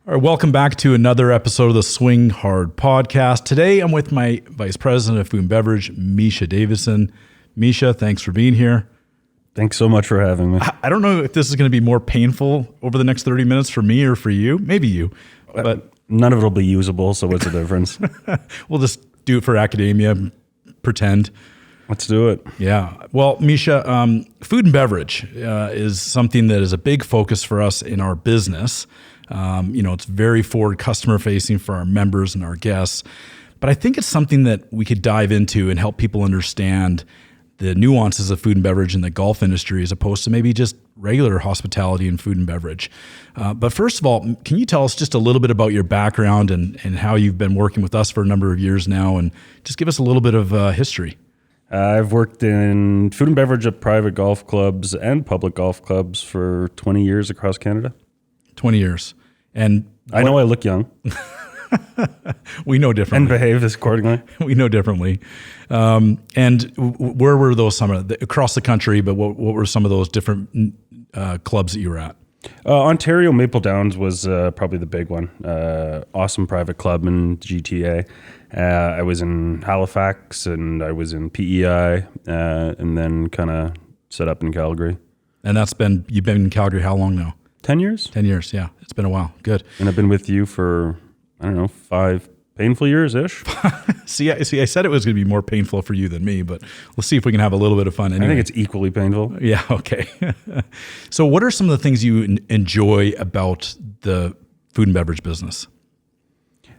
All right, welcome back to another episode of the Swing Hard podcast. Today, I'm with my Vice President of Food and Beverage, Misha Davidson. Misha, thanks for being here. Thanks so much for having me. I don't know if this is going to be more painful over the next 30 minutes for me or for you. Maybe you, but none of it will be usable, so what's the difference? We'll just do it for academia, pretend. Let's do it. Yeah. Well, Misha, food and beverage is something that is a big focus for us in our business. It's very forward customer facing for our members and our guests, but I think it's something that we could dive into and help people understand the nuances of food and beverage in the golf industry as opposed to maybe just regular hospitality and food and beverage. But first of all, can you tell us just a little bit about your background and how you've been working with us for a number of years now, and just give us a little bit of history? I've worked in food and beverage at private golf clubs and public golf clubs for 20 years across Canada. 20 years. And I know I look young. We know differently. And behave accordingly. We know differently. And where were those across the country, but what were some of those different clubs that you were at? Ontario Maple Downs was probably the big one. Awesome private club in GTA. I was in Halifax and I was in PEI, and then kind of set up in Calgary. And you've been in Calgary how long now? 10 years? 10 years, yeah. It's been a while. Good. And I've been with you for, 5 painful years-ish. See, I said it was going to be more painful for you than me, but let's see if we can have a little bit of fun anyway. I think it's equally painful. Yeah, okay. So what are some of the things you enjoy about the food and beverage business?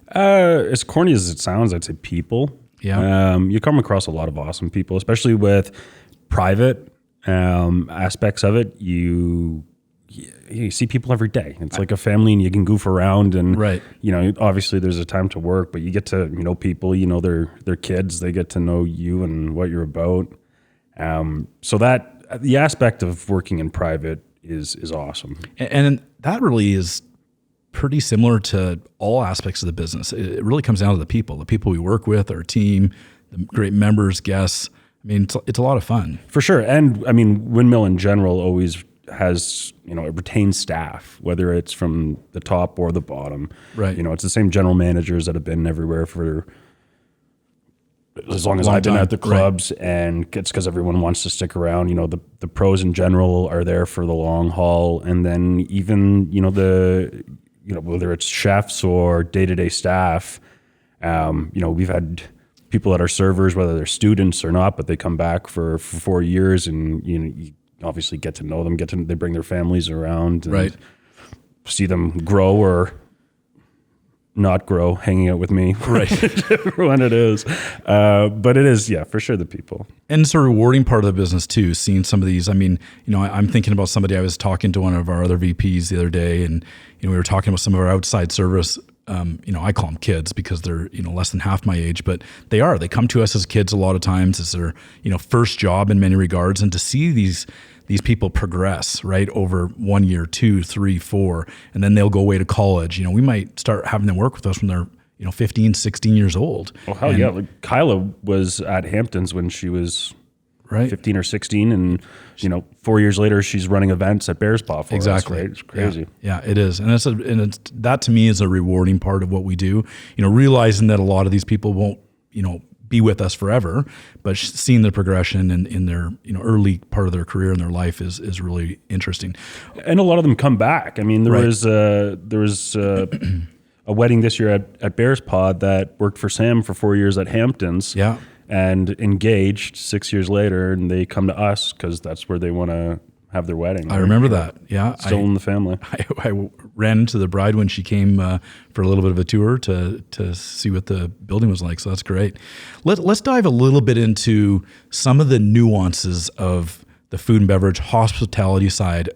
As corny as it sounds, I'd say people. Yeah. You come across a lot of awesome people, especially with private aspects of it. You see people every day. It's like a family, and you can goof around, and right. Obviously there's a time to work, but you get to know people. Their kids. They get to know you and what you're about. So that the aspect of working in private is awesome, and that really is pretty similar to all aspects of the business. It really comes down to the people we work with, our team, the great members, guests. I mean, it's a lot of fun for sure. And I mean, Windmill in general always has, it retains staff, whether it's from the top or the bottom. Right. It's the same general managers that have been everywhere for as long as I've been at the clubs, right. And it's because everyone wants to stick around. The pros in general are there for the long haul, and then even whether it's chefs or day-to-day staff, we've had people that are servers, whether they're students or not, but they come back for 4 years, and you obviously get to know them, they bring their families around, and right. See them grow or not grow hanging out with me, right? Whichever one it is. But it is, yeah, for sure, the people. And it's a rewarding part of the business too, seeing some of these. I mean, I'm thinking about somebody. I was talking to one of our other VPs the other day, and we were talking about some of our outside service. I call them kids because they're, less than half my age, but they come to us as kids a lot of times. It's their, first job in many regards. And to see these people progress, right, over 1 year, 2, 3, 4, and then they'll go away to college. We might start having them work with us when they're, 15, 16 years old. Well, hell yeah. Like Kyla was at Hamptons when she was right 15 or 16, and 4 years later she's running events at Bears Paw for exactly us, right? It's crazy. Yeah, it is. And it's that to me is a rewarding part of what we do, realizing that a lot of these people won't be with us forever, but seeing the progression in their early part of their career and their life is really interesting. And a lot of them come back. I mean, there was a wedding this year at Bears Paw that worked for Sam for 4 years at Hamptons. Yeah. And engaged 6 years later, and they come to us because that's where they want to have their wedding. I remember that. Yeah. Still in the family. I ran into the bride when she came for a little bit of a tour to see what the building was like. So that's great. Let's dive a little bit into some of the nuances of the food and beverage hospitality side,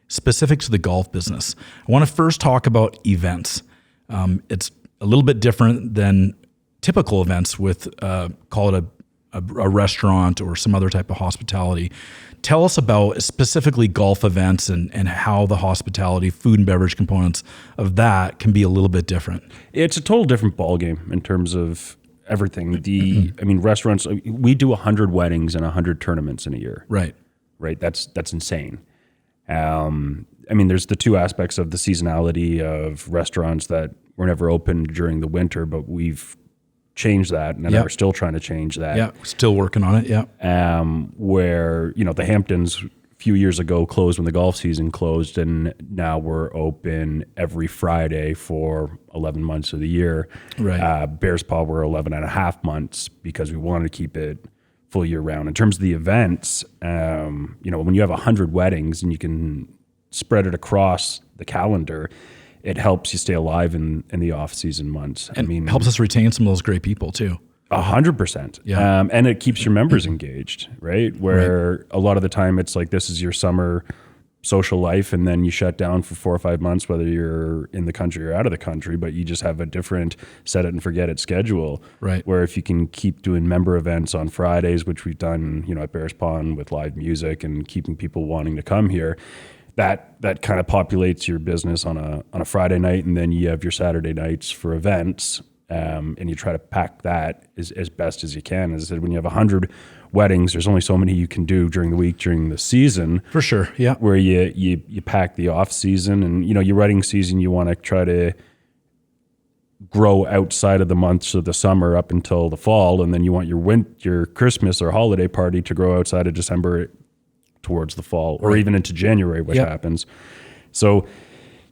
specific to the golf business. I want to first talk about events. It's a little bit different than typical events with, call it a restaurant or some other type of hospitality. Tell us about specifically golf events and how the hospitality, food and beverage components of that can be a little bit different. It's a total different ballgame in terms of everything. Restaurants, we do 100 weddings and 100 tournaments in a year. Right. That's insane. I mean, there's the two aspects of the seasonality of restaurants that were never open during the winter, but we've changed that, and Yep. we're still trying to change that. Yeah, still working on it. Yeah. Where, the Hamptons a few years ago closed when the golf season closed, and now we're open every Friday for 11 months of the year. Right. Bears Paw were 11 and a half months because we wanted to keep it full year round. In terms of the events, when you have 100 weddings and you can spread it across the calendar, it helps you stay alive in the off-season months. And helps us retain some of those great people too. 100%. Yeah. And it keeps your members engaged, right? Where a lot of the time it's like, this is your summer social life, and then you shut down for 4 or 5 months, whether you're in the country or out of the country, but you just have a different set it and forget it schedule. Right. Where if you can keep doing member events on Fridays, which we've done, at Bears Pond with live music and keeping people wanting to come here, that kind of populates your business on a Friday night, and then you have your Saturday nights for events, and you try to pack that as best as you can. As I said, when you have 100 weddings, there's only so many you can do during the week during the season. For sure, yeah. Where you pack the off season, and your wedding season, you want to try to grow outside of the months of the summer up until the fall, and then you want your Christmas or holiday party to grow outside of December towards the fall, or even into January, which happens. So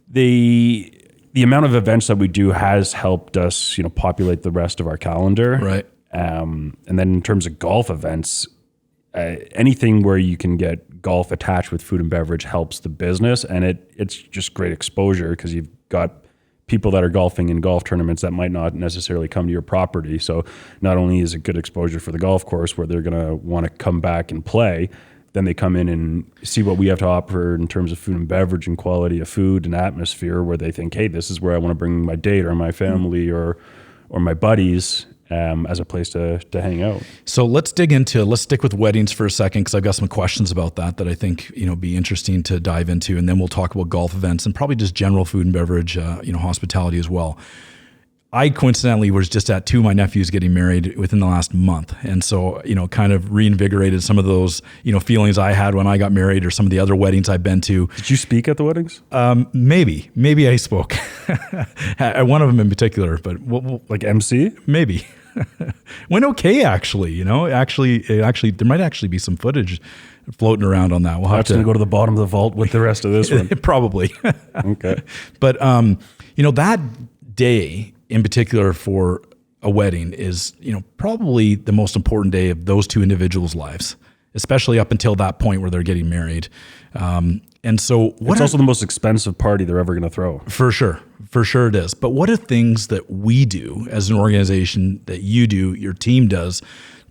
the amount of events that we do has helped us, populate the rest of our calendar. Right. And then in terms of golf events, anything where you can get golf attached with food and beverage helps the business, and it's just great exposure because you've got people that are golfing in golf tournaments that might not necessarily come to your property. So not only is it good exposure for the golf course where they're going to want to come back and play, then they come in and see what we have to offer in terms of food and beverage and quality of food and atmosphere, where they think, hey, this is where I want to bring my date or my family or my buddies as a place to hang out. So let's stick with weddings for a second, because I've got some questions about that I think, be interesting to dive into. And then we'll talk about golf events and probably just general food and beverage, hospitality as well. I coincidentally was just at 2 of my nephews getting married within the last month. And so, kind of reinvigorated some of those, feelings I had when I got married, or some of the other weddings I've been to. Did you speak at the weddings? Maybe I spoke at one of them in particular, but like MC? Maybe. Went okay, actually, actually, there might actually be some footage floating around on that. We'll have to go to the bottom of the vault with the rest of this one. Probably. Okay. But, that day in particular for a wedding is, probably the most important day of those two individuals' lives, especially up until that point where they're getting married. And so it's also the most expensive party they're ever going to throw. For sure it is. But what are things that we do as an organization, that you do, your team does,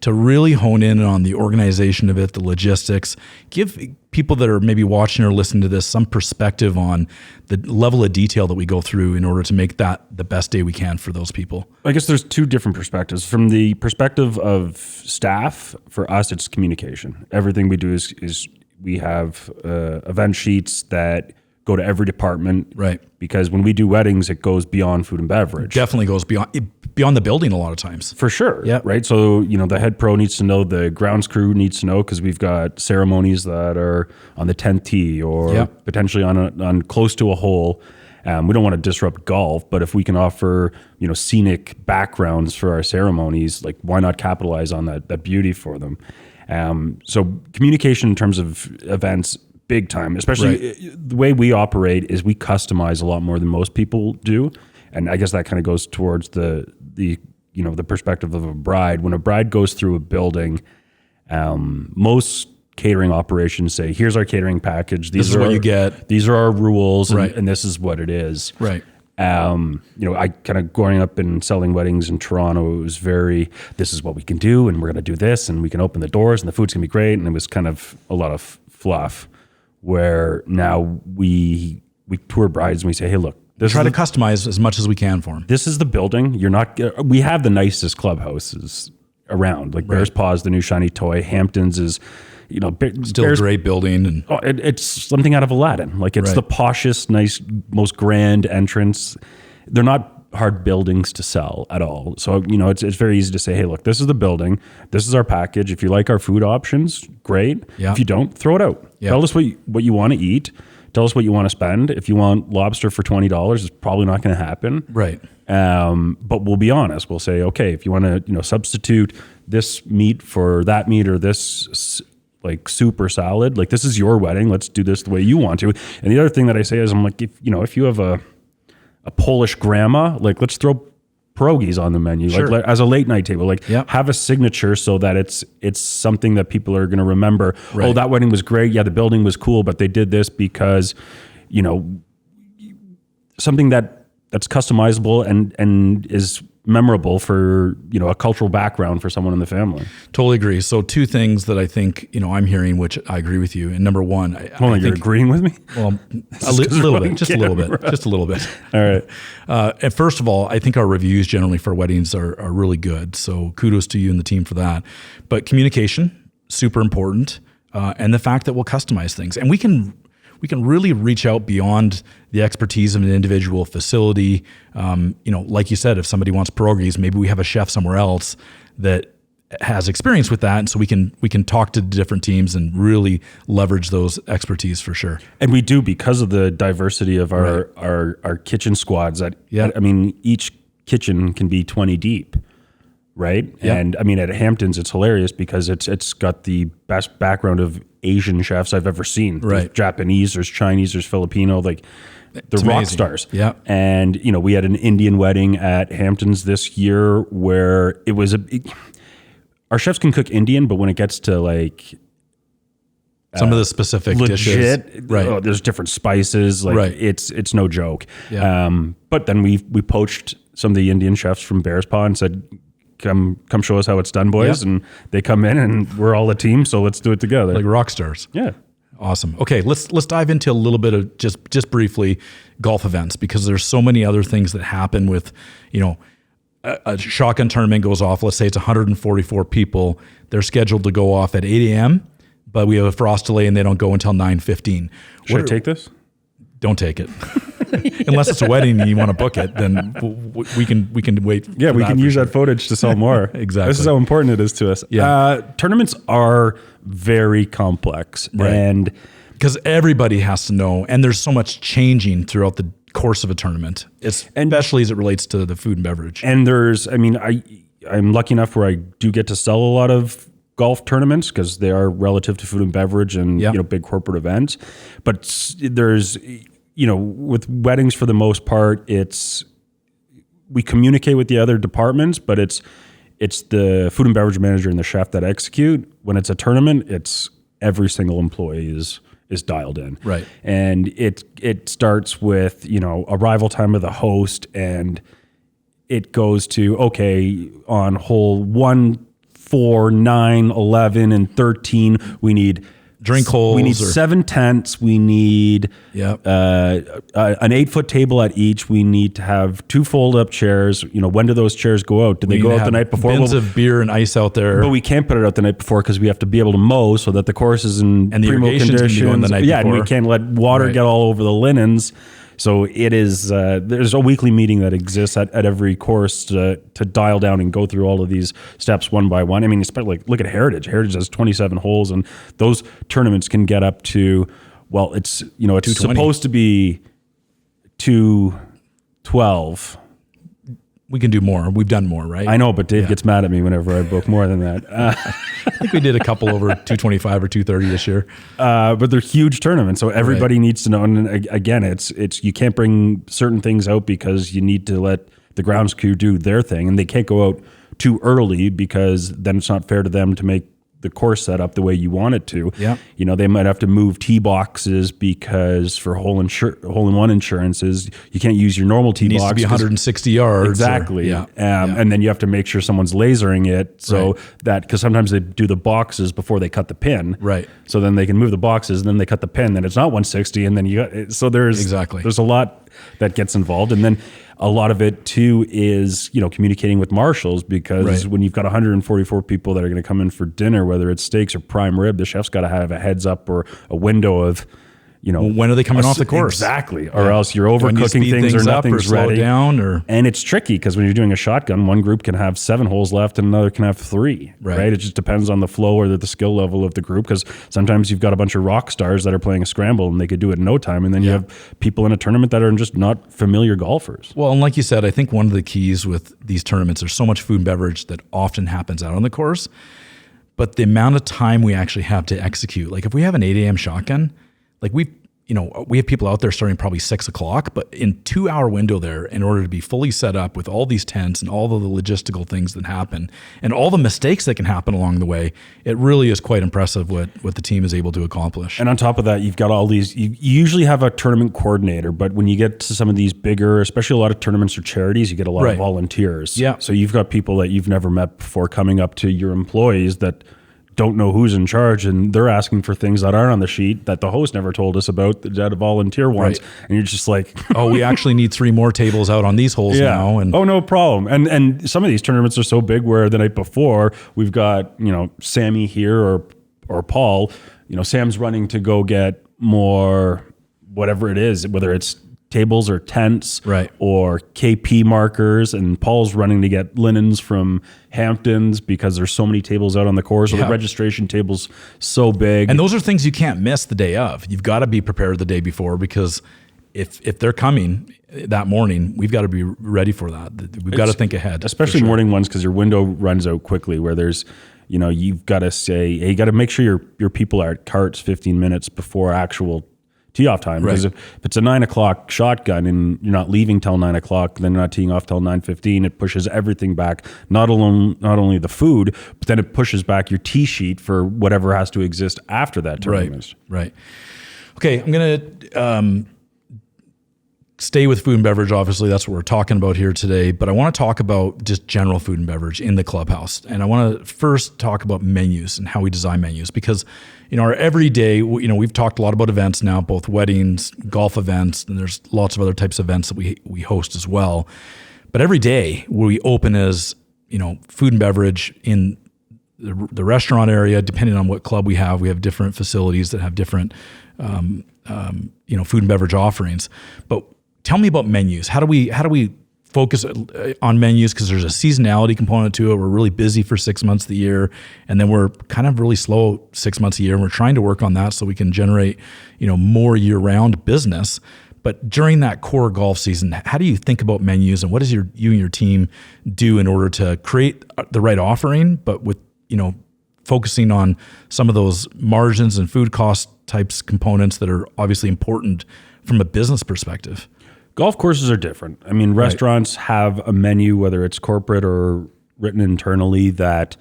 to really hone in on the organization of it, the logistics, give people that are maybe watching or listening to this some perspective on the level of detail that we go through in order to make that the best day we can for those people? I guess there's two different perspectives. From the perspective of staff, for us, it's communication. Everything we do is we have event sheets that go to every department. Right. Because when we do weddings, it goes beyond food and beverage. Definitely goes beyond the building a lot of times. For sure. Yeah. Right. So, the head pro needs to know, the grounds crew needs to know, because we've got ceremonies that are on the 10th tee or potentially on close to a hole. We don't want to disrupt golf, but if we can offer, scenic backgrounds for our ceremonies, like, why not capitalize on that beauty for them? So communication in terms of events, big time, especially the way we operate is we customize a lot more than most people do. And I guess that kind of goes towards the perspective of a bride. When a bride goes through a building, most catering operations say, here's our catering package. This is what you get. These are our rules, and this is what it is. Right. I kind of growing up and selling weddings in Toronto, it was very, this is what we can do, and we're going to do this, and we can open the doors, and the food's going to be great. And it was kind of a lot of fluff, where now we tour brides and we say, hey, look, try to customize as much as we can for them. This is the building. We have the nicest clubhouses around, like Bears Paws, the new shiny toy. Hamptons is, still a great building, and it's something out of Aladdin. Like, it's the poshest, nice, most grand entrance. They're not hard buildings to sell at all. So, it's very easy to say, hey, look, this is the building. This is our package. If you like our food options, great. If you don't, throw it out. Tell us what you want to eat. Tell us what you want to spend. If you want lobster for $20, it's probably not going to happen. Right. But we'll be honest. We'll say, okay, if you want to, substitute this meat for that meat, or this like soup or salad, like, this is your wedding. Let's do this the way you want to. And the other thing that I say is, I'm like, if you have a Polish grandma, like, let's throw pierogies on the menu, Sure. like as a late night table, like have a signature so that it's something that people are going to remember. Right. Oh, that wedding was great. Yeah, the building was cool, but they did this because, something that's customizable and is memorable for, a cultural background for someone in the family. Totally agree. So two things that I think, I'm hearing, which I agree with you. And number one, you're agreeing with me? Well, a little bit, just a little bit. All right. And first of all, I think our reviews generally for weddings are really good. So kudos to you and the team for that. But communication, super important. And the fact that we'll customize things, and we can really reach out beyond the expertise of an individual facility. Like you said, if somebody wants pierogies, maybe we have a chef somewhere else that has experience with that, and so we can talk to different teams and really leverage those expertise for sure. And we do, because of the diversity of our kitchen squads. Each kitchen can be 20 deep. Right. Yeah. And at Hamptons, it's hilarious because it's got the best background of Asian chefs I've ever seen. Right. There's Japanese, there's Chinese, there's Filipino, like they're rock stars. Yeah. And, we had an Indian wedding at Hamptons this year where it was our chefs can cook Indian, but when it gets to like some of the specific dishes, right? There's different spices. Like it's no joke. Yeah. But then we poached some of the Indian chefs from Bears Paw and said, Come show us how it's done, boys. Yep. And they come in, and we're all a team, so let's do it together. Like rock stars. Yeah. Awesome. Okay, let's dive into a little bit of just briefly golf events, because there's so many other things that happen with, a shotgun tournament goes off. Let's say it's 144 people. They're scheduled to go off at 8 a.m., but we have a frost delay and they don't go until 9:15. Should I take this? Don't take it. Unless it's a wedding and you want to book it, then we can wait. Yeah, we can use that footage to sell more. Exactly. This is how important it is to us. Yeah. Tournaments are very complex, and because everybody has to know, and there's so much changing throughout the course of a tournament, especially as it relates to the food and beverage. And I'm lucky enough where I do get to sell a lot of golf tournaments because they are relative to food and beverage and big corporate events. But there's with weddings, for the most part, we communicate with the other departments, but it's the food and beverage manager and the chef that execute. When it's a tournament, it's every single employee is dialed in. Right. And it starts with, arrival time of the host, and it goes to, okay, on hole 1, 4, 9, 11, and 13, we need drink holes. We need 7 tents. We need an 8-foot table at each. We need to have 2 fold-up chairs. When do those chairs go out? Do they go out the night before? Bins of beer and ice out there. But we can't put it out the night before because we have to be able to mow so that the course is in and the irrigation's going to be going the night before. And we can't let water get all over the linens. So it is. There's a weekly meeting that exists at every course to dial down and go through all of these steps one by one. Especially look at Heritage. Heritage has 27 holes, and those tournaments can get up to. Well, it's supposed to be 212. We can do more. We've done more, right? I know, but Dave gets mad at me whenever I book more than that. I think we did a couple over 225 or 230 this year. But they're huge tournaments, so everybody needs to know. And again, it's you can't bring certain things out because you need to let the grounds crew do their thing, and they can't go out too early because then it's not fair to them to make the course set up the way you want it to. Yeah. They might have to move tee boxes because for hole-in-one insurances, you can't use your normal tee box. It needs to be 160 yards. Exactly. And then you have to make sure someone's lasering it so that, because sometimes they do the boxes before they cut the pin. Right. So then they can move the boxes, and then they cut the pin, then it's not 160, and then there's a lot that gets involved. And then a lot of it too is, communicating with marshals, because when you've got 144 people that are going to come in for dinner, whether it's steaks or prime rib, the chef's got to have a heads up or a window of, when are they coming off the course? Exactly. Or else you're overcooking things or nothing's ready. Down and it's tricky because when you're doing a shotgun, one group can have 7 holes left and another can have 3, right? It just depends on the flow or the skill level of the group, because sometimes you've got a bunch of rock stars that are playing a scramble and they could do it in no time. And then you have people in a tournament that are just not familiar golfers. Well, and like you said, I think one of the keys with these tournaments, there's so much food and beverage that often happens out on the course, but the amount of time we actually have to execute, like if we have an 8 a.m. shotgun, like we have people out there starting probably 6 o'clock, but in 2-hour window there, in order to be fully set up with all these tents and all of the logistical things that happen and all the mistakes that can happen along the way, it really is quite impressive what the team is able to accomplish. And on top of that, you've got all these, you usually have a tournament coordinator, but when you get to some of these bigger, especially a lot of tournaments or charities, you get a lot of volunteers. Yeah. So you've got people that you've never met before coming up to your employees that don't know who's in charge, and they're asking for things that aren't on the sheet that the host never told us about that a volunteer wants. And you're just like, oh, we actually need 3 more tables out on these holes now. And oh, no problem. And some of these tournaments are so big where the night before we've got, Sammy here or Paul, Sam's running to go get more, whatever it is, whether it's tables or tents or KP markers, and Paul's running to get linens from Hamptons because there's so many tables out on the course. So the registration table's so big. And those are things you can't miss the day of. You've got to be prepared the day before, because if they're coming that morning, we've got to be ready for that. We've got to think ahead. Especially morning ones, because your window runs out quickly, where there's, you've got to say, hey, you got to make sure your people are at carts 15 minutes before actual tee off time, because if it's a 9 o'clock shotgun and you're not leaving till 9 o'clock, then you're not teeing off till 9:15. It pushes everything back. Not only the food, but then it pushes back your tee sheet for whatever has to exist after that tournament. Right. Okay, I'm gonna stay with food and beverage. Obviously, that's what we're talking about here today. But I want to talk about just general food and beverage in the clubhouse, and I want to first talk about menus and how we design menus, because our everyday, we've talked a lot about events now, both weddings, golf events, and there's lots of other types of events that we host as well. But every day we open as, food and beverage in the restaurant area, depending on what club we have different facilities that have different, food and beverage offerings. But tell me about menus. How do we focus on menus, because there's a seasonality component to it. We're really busy for 6 months of the year, and then we're kind of really slow 6 months a year, and we're trying to work on that so we can generate more year-round business. But during that core golf season, how do you think about menus, and what does you and your team do in order to create the right offering, but with focusing on some of those margins and food cost types components that are obviously important from a business perspective? Golf courses are different. I mean, restaurants have a menu, whether it's corporate or written internally, that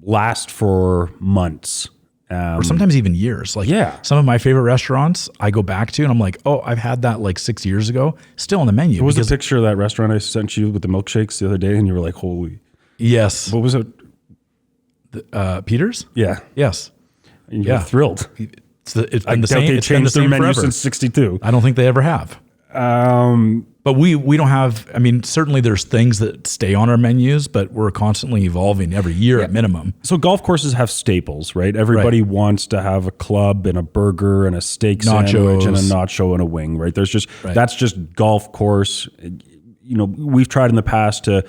last for months. Or sometimes even years. Like some of my favorite restaurants I go back to and I'm like, oh, I've had that like 6 years ago, still on the menu. What was the picture of that restaurant I sent you with the milkshakes the other day? And you were like, holy. Yes. What was it? Peters? Yeah. Yes. And you're thrilled. It's been the same. It's been the same menu since 62. I don't think they ever have. But we don't have, certainly there's things that stay on our menus, but we're constantly evolving every year at minimum. So golf courses have staples, right? Everybody wants to have a club and a burger and a steak sandwich and a nacho and a wing, right? That's just golf course. We've tried in the past to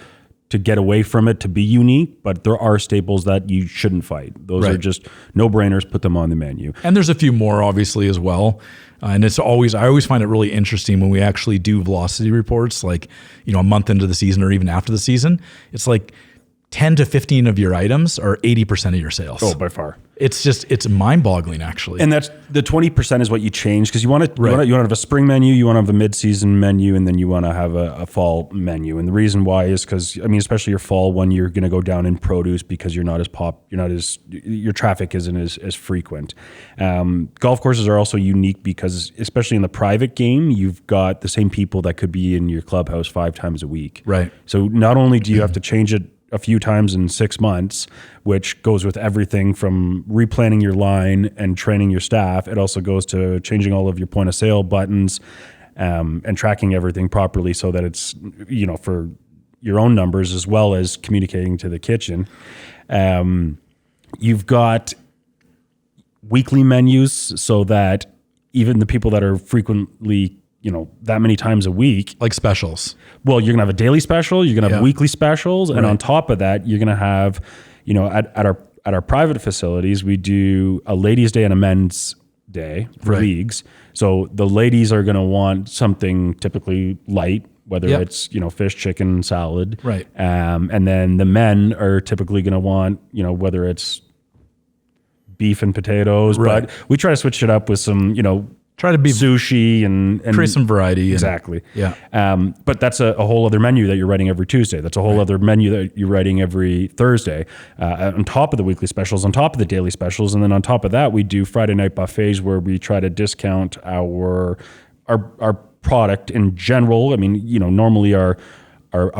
get away from it, to be unique, but there are staples that you shouldn't fight. Those are just no-brainers, put them on the menu. And there's a few more, obviously, as well. And I always find it really interesting when we actually do velocity reports, like, a month into the season or even after the season. It's like 10 to 15 of your items are 80% of your sales. Oh, by far. It's mind-boggling, actually. And that's the 20% is what you change, because you want to have a spring menu, you want to have a mid-season menu, and then you want to have a fall menu. And the reason why is because, especially your fall one, you're going to go down in produce because your traffic isn't as frequent. Golf courses are also unique because, especially in the private game, you've got the same people that could be in your clubhouse 5 times a week. Right. So not only do you have to change it a few times in 6 months, which goes with everything from replanning your line and training your staff. It also goes to changing all of your point of sale buttons and tracking everything properly so that it's, for your own numbers as well as communicating to the kitchen. You've got weekly menus so that even the people that are frequently, that many times a week. Like specials. Well, you're going to have a daily special, you're going to have weekly specials. And Right. on top of that, you're going to have, at our private facilities, we do a ladies' day and a men's day for Right. leagues. So the ladies are going to want something typically light, whether Yep. it's, fish, chicken, salad. Right. And then the men are typically going to want, whether it's beef and potatoes, Right. but we try to switch it up with some, Try to be sushi and create some variety. Exactly. Yeah. But that's a whole other menu that you're writing every Tuesday. That's a whole other menu that you're writing every Thursday, on top of the weekly specials, on top of the daily specials. And then on top of that, we do Friday night buffets where we try to discount our product in general. I mean, normally a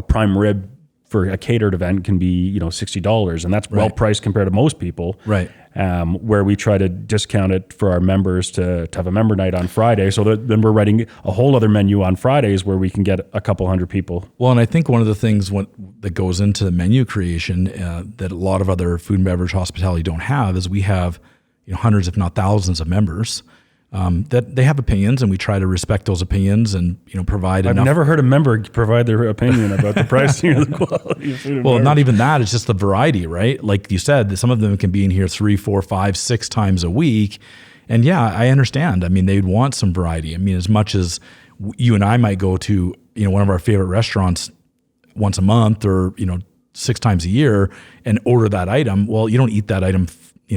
prime rib for a catered event can be, $60, and that's well priced compared to most people. Right. Where we try to discount it for our members to have a member night on Friday. So then we're writing a whole other menu on Fridays where we can get a couple hundred people. Well, and I think one of the things that goes into the menu creation that a lot of other food and beverage hospitality don't have is we have hundreds, if not thousands, of members that they have opinions, and we try to respect those opinions and provide enough. I've never heard a member provide their opinion about the pricing or the quality of food and Well, beverage. not even that. It's just the variety, right? Like you said, some of them can be in here 3, 4, 5, 6 times a week. And yeah, I understand. I mean, they'd want some variety. I mean, as much as you and I might go to, one of our favorite restaurants once a month or, 6 times a year and order that item. Well, you don't eat that item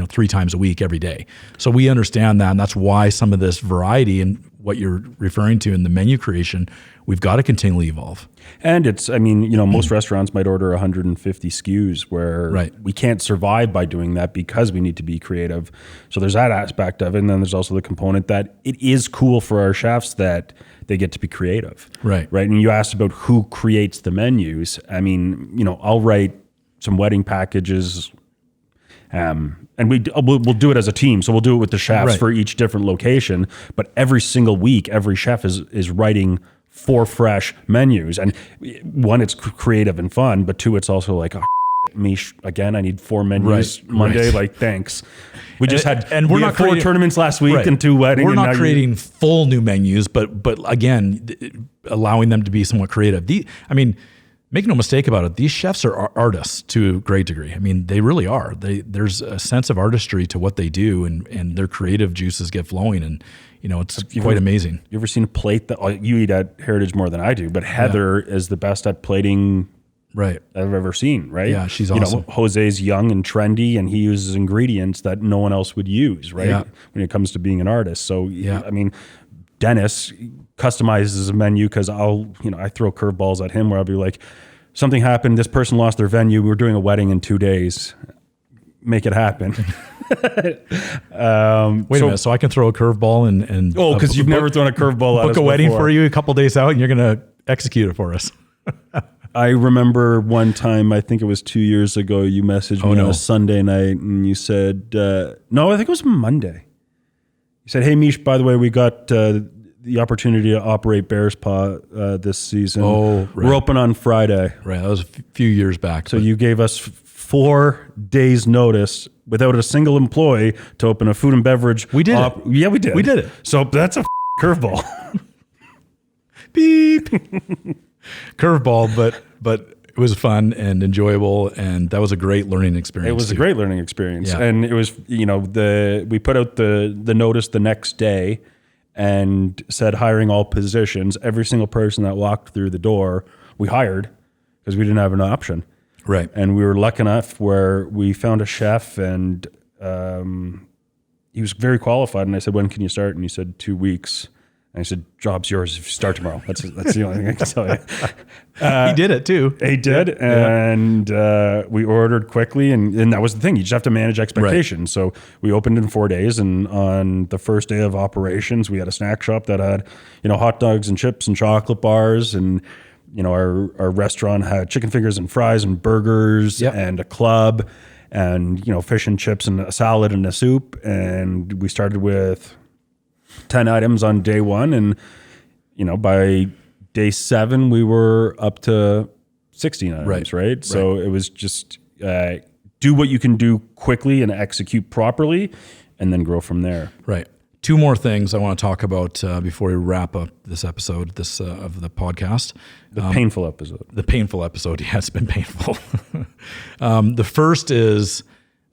3 times a week every day. So we understand that, and that's why some of this variety and what you're referring to in the menu creation, we've got to continually evolve. And it's, most restaurants might order 150 SKUs where we can't survive by doing that because we need to be creative. So there's that aspect of it. And then there's also the component that it is cool for our chefs that they get to be creative. Right. And you asked about who creates the menus. I mean, I'll write some wedding packages, and we'll do it as a team. So we'll do it with the chefs for each different location. But every single week, every chef is writing 4 fresh menus. And 1, it's creative and fun. But 2, it's also like, Mish, again, I need 4 menus Monday. Like, thanks. We just had 4 tournaments last week and 2 weddings. We're not creating full new menus, but again, allowing them to be somewhat creative. Make no mistake about it, these chefs are artists to a great degree. I mean, they really are. There's a sense of artistry to what they do, and their creative juices get flowing, and it's quite amazing. You ever seen a plate that you eat at Heritage more than I do? But Heather is the best at plating I've ever seen. Right? Yeah, she's awesome. Jose's young and trendy, and he uses ingredients that no one else would use. Right? Yeah. When it comes to being an artist, so Dennis customizes a menu because I throw curveballs at him where I'll be like, something happened, this person lost their venue, we're doing a wedding in 2 days. Make it happen. Wait a minute, so I can throw a curveball and because you've never thrown a curveball at us book a wedding before. for you a couple days out, and you're going to execute it for us. I remember one time, I think it was 2 years ago, you messaged me on a Sunday night and you said, no, I think it was Monday. You said, hey, Mish, by the way, we got the opportunity to operate Bear's Paw this season. Oh, right. We're open on Friday. Right, that was a few years back. So you gave us 4 days notice without a single employee to open a food and beverage. We did it. Yeah, we did. We did it. So that's a curveball. Beep. Curveball, but it was fun and enjoyable, and that was a great learning experience. It was a great learning experience. Yeah. And it was, we put out the notice the next day and said hiring all positions. Every single person that walked through the door, we hired because we didn't have an option. Right. And we were lucky enough where we found a chef, and he was very qualified. And I said, when can you start? And he said, 2 weeks. And I said, job's yours if you start tomorrow. That's the only thing I can tell you. He did it too. He did. Yeah. And we ordered quickly. And that was the thing. You just have to manage expectations. Right. So we opened in 4 days. And on the first day of operations, we had a snack shop that had, hot dogs and chips and chocolate bars. And, our restaurant had chicken fingers and fries and burgers and a club and, fish and chips and a salad and a soup. And we started with 10 items on day 1. And, by day 7, we were up to 16 items, right? So it was just do what you can do quickly and execute properly and then grow from there. Right. Two more things I want to talk about before we wrap up this episode of the podcast. The painful episode. The painful episode. Yeah, it's been painful. The first is,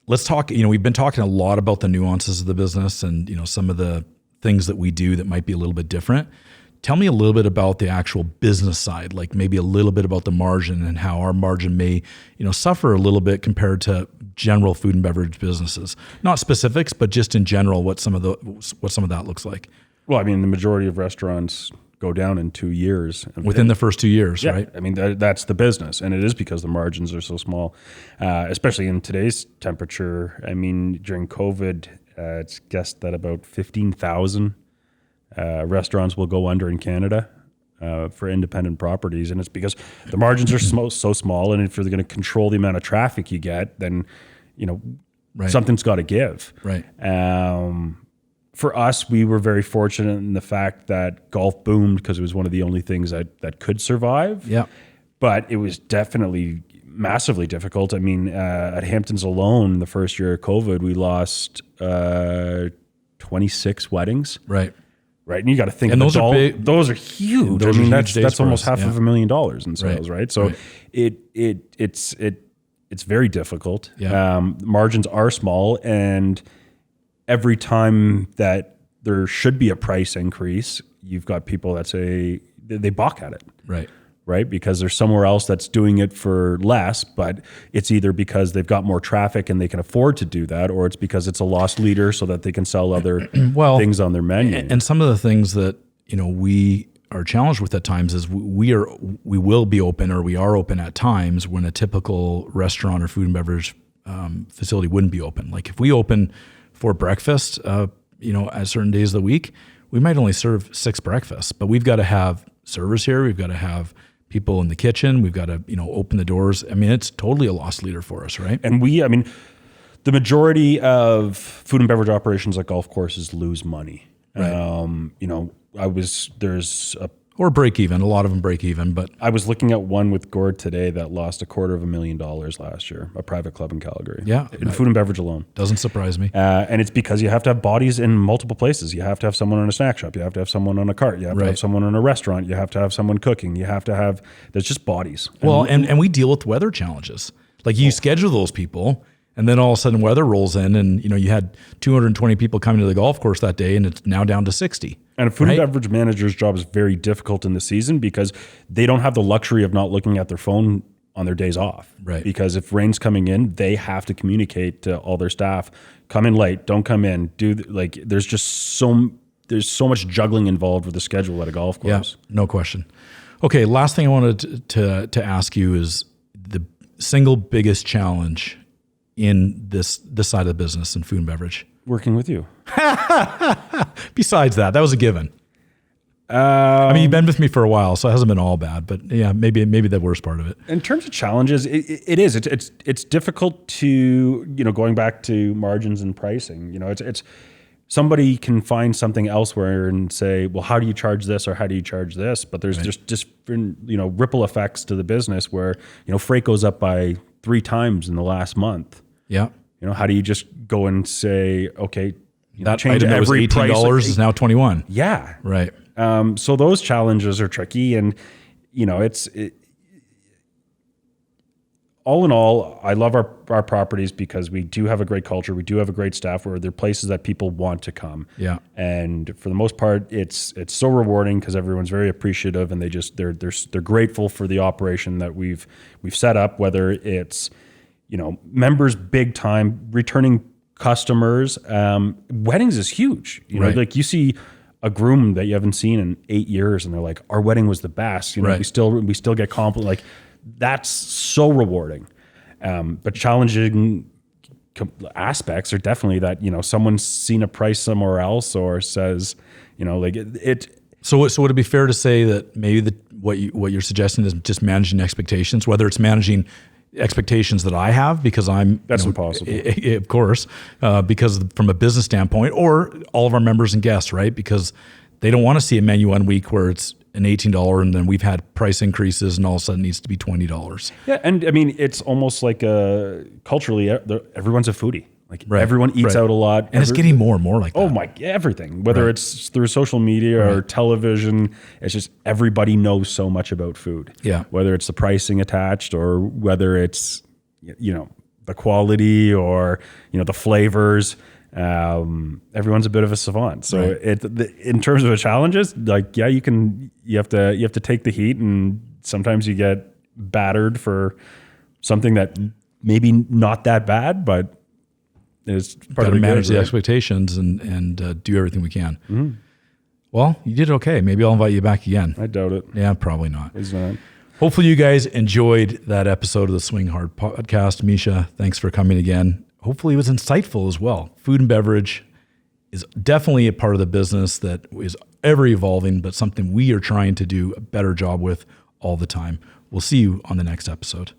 let's talk, we've been talking a lot about the nuances of the business and, some of the things that we do that might be a little bit different. Tell me a little bit about the actual business side, like maybe a little bit about the margin and how our margin may, suffer a little bit compared to general food and beverage businesses. Not specifics, but just in general, what some of that looks like. Well, I mean, the majority of restaurants go down in 2 years. Within the first 2 years, yeah, right? I mean, that's the business. And it is because the margins are so small, especially in today's temperature. I mean, during COVID, it's guessed that about 15,000 restaurants will go under in Canada for independent properties. And it's because the margins are so small. And if you're going to control the amount of traffic you get, then, right. Something's got to give. Right. For us, we were very fortunate in the fact that golf boomed because it was one of the only things that could survive. Yeah. But it was definitely massively difficult. I mean, at Hamptons alone, the first year of COVID, we lost 26 weddings. Right. Right. And you got to think, and those are big. Those are huge. Those I mean, are huge that's almost us. $500,000 in sales. Right. So it's very difficult. Yeah. Margins are small, and every time that there should be a price increase, you've got people that say they balk at it. Right. Because there's somewhere else that's doing it for less, but it's either because they've got more traffic and they can afford to do that, or it's because it's a loss leader so that they can sell other things on their menu. And some of the things that, we are challenged with at times is we will be open, or we are open at times when a typical restaurant or food and beverage facility wouldn't be open. Like if we open for breakfast, at certain days of the week, we might only serve 6 breakfasts, but we've got to have servers here. We've got to have people in the kitchen. We've got to, open the doors. I mean, it's totally a loss leader for us, right? And the majority of food and beverage operations like golf courses lose money. Right. Or break even. A lot of them break even, but I was looking at one with Gord today that lost $250,000 last year, a private club in Calgary. Yeah. In food and beverage alone. Doesn't surprise me. And it's because you have to have bodies in multiple places. You have to have someone in a snack shop. You have to have someone on a cart. You have to have someone in a restaurant. You have to have someone cooking. There's just bodies. Well, and we deal with weather challenges. Like you schedule those people, and then all of a sudden weather rolls in, and you had 220 people coming to the golf course that day, and it's now down to 60. And a food and beverage manager's job is very difficult in the season because they don't have the luxury of not looking at their phone on their days off. Right. Because if rain's coming in, they have to communicate to all their staff, come in late, don't come in. There's so much juggling involved with the schedule at a golf course. Yeah, no question. Okay, last thing I wanted to ask you is the single biggest challenge in this side of the business in food and beverage. Working with you. Besides that was a given. You've been with me for a while, so it hasn't been all bad. But yeah, maybe the worst part of it. In terms of challenges, it is. It's difficult to going back to margins and pricing. It's somebody can find something elsewhere and say, well, how do you charge this or how do you charge this? But there's just different ripple effects to the business where freight goes up by 3 times in the last month. Yeah. How do you just go and say, okay, that change item that was $18 is now $21. Yeah. Right. So those challenges are tricky, and all in all, I love our properties because we do have a great culture. We do have a great staff where they're places that people want to come. Yeah. And for the most part, it's so rewarding because everyone's very appreciative, and they're grateful for the operation that we've set up, whether it's members big time, returning customers. Weddings is huge. Like you see a groom that you haven't seen in 8 years, and they're like, our wedding was the best. We still get compliments. Like that's so rewarding. But challenging aspects are definitely that, someone's seen a price somewhere else or says, So would it be fair to say that maybe what you're suggesting is just managing expectations, whether it's managing expectations that I have because that's impossible, of course, because from a business standpoint, or all of our members and guests, right? Because they don't want to see a menu one week where it's an $18 and then we've had price increases and all of a sudden it needs to be $20. Yeah. And it's almost like culturally everyone's a foodie. Like everyone eats out a lot. And it's getting more and more like that. Oh my, everything. Whether it's through social media or television, it's just everybody knows so much about food. Yeah. Whether it's the pricing attached or whether it's, the quality or, the flavors. Everyone's a bit of a savant. So in terms of the challenges, like, you have to take the heat, and sometimes you get battered for something that maybe not that bad, but is part of manage the expectations and do everything we can. Mm-hmm. Well, you did okay. Maybe I'll invite you back again. I doubt it. Yeah, probably not. It's not. Hopefully you guys enjoyed that episode of the Swing Hard podcast. Misha, thanks for coming again. Hopefully it was insightful as well. Food and beverage is definitely a part of the business that is ever evolving, but something we are trying to do a better job with all the time. We'll see you on the next episode.